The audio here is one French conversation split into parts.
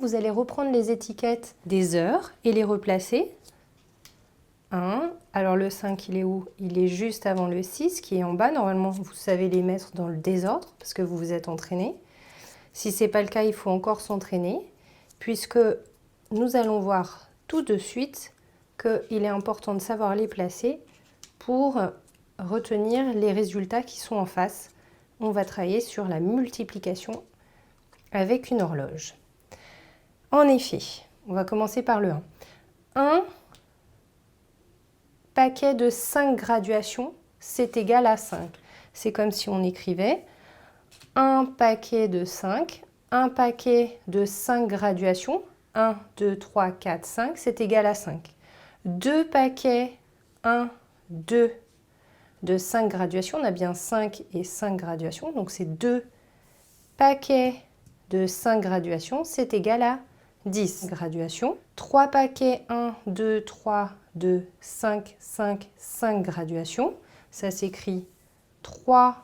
vous allez reprendre les étiquettes des heures et les replacer. 1. Alors le 5, il est où? Il est juste avant le 6 qui est en bas. Normalement, vous savez les mettre dans le désordre parce que vous vous êtes entraîné. Si ce n'est pas le cas, il faut encore s'entraîner puisque nous allons voir tout de suite qu'il est important de savoir les placer pour retenir les résultats qui sont en face. On va travailler sur la multiplication avec une horloge. En effet, on va commencer par le 1. Un paquet de 5 graduations, c'est égal à 5. C'est comme si on écrivait un paquet de 5, un paquet de 5 graduations, 1, 2, 3, 4, 5, c'est égal à 5. Deux paquets, 1, 2, de 5 graduations, on a bien 5 et 5 graduations, donc c'est 2 paquets de 5 graduations, c'est égal à 10 graduations. 3 paquets, 1, 2, 3, 2, 5, 5, 5 graduations, ça s'écrit 3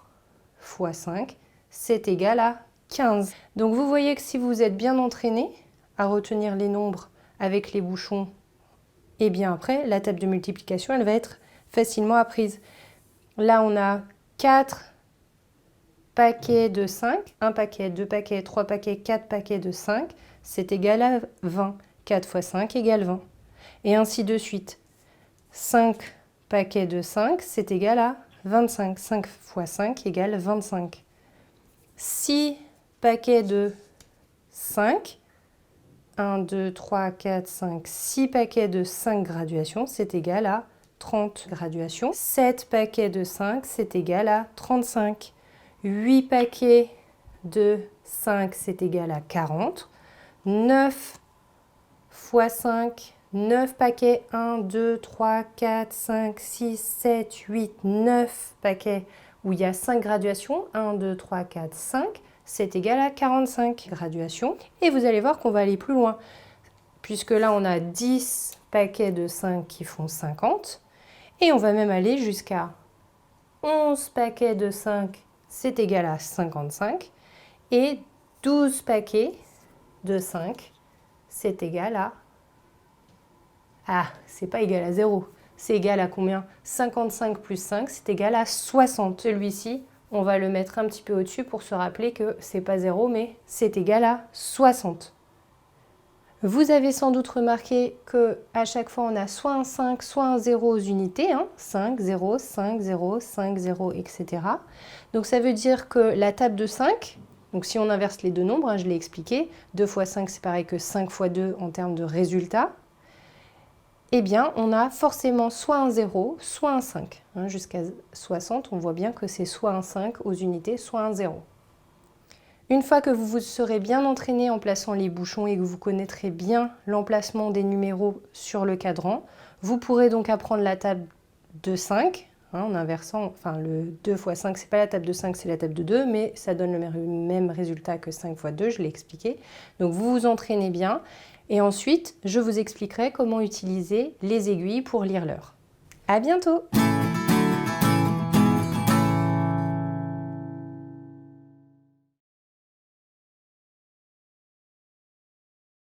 fois 5, c'est égal à 15. Donc vous voyez que si vous êtes bien entraîné à retenir les nombres avec les bouchons, et bien après, la table de multiplication, elle va être facilement apprise. Là, on a 4 paquets de 5, 1 paquet, 2 paquets, 3 paquets, 4 paquets de 5, c'est égal à 20. 4 fois 5 égale 20. Et ainsi de suite. 5 paquets de 5, c'est égal à 25. 5 fois 5 égale 25. 6 paquets de 5, 1, 2, 3, 4, 5, 6 paquets de 5 graduations, c'est égal à 30 graduations. 7 paquets de 5, c'est égal à 35. 8 paquets de 5, c'est égal à 40. 9 fois 5, 9 paquets, 1, 2, 3, 4, 5, 6, 7, 8, 9 paquets où il y a 5 graduations, 1, 2, 3, 4, 5, c'est égal à 45 graduations. Et vous allez voir qu'on va aller plus loin, puisque là on a 10 paquets de 5 qui font 50, et on va même aller jusqu'à 11 paquets de 5, c'est égal à 55, et 12 paquets de 5, c'est égal à... Ah, c'est pas égal à 0. C'est égal à combien? 55 plus 5, c'est égal à 60. Celui-ci, on va le mettre un petit peu au-dessus pour se rappeler que c'est pas 0, mais c'est égal à 60. Vous avez sans doute remarqué qu'à chaque fois, on a soit un 5, soit un 0 aux unités. 5, 0, 5, 0, 5, 0, etc. Donc ça veut dire que la table de 5, donc si on inverse les deux nombres, je l'ai expliqué, 2 fois 5, c'est pareil que 5 fois 2 en termes de résultat. Eh bien, on a forcément soit un 0, soit un 5. Jusqu'à 60, on voit bien que c'est soit un 5 aux unités, soit un 0. Une fois que vous vous serez bien entraîné en plaçant les bouchons et que vous connaîtrez bien l'emplacement des numéros sur le cadran, vous pourrez donc apprendre la table de 5, en inversant, enfin le 2 fois 5, c'est pas la table de 5, c'est la table de 2, mais ça donne le même résultat que 5 fois 2, je l'ai expliqué. Donc vous vous entraînez bien. Et ensuite, je vous expliquerai comment utiliser les aiguilles pour lire l'heure. À bientôt!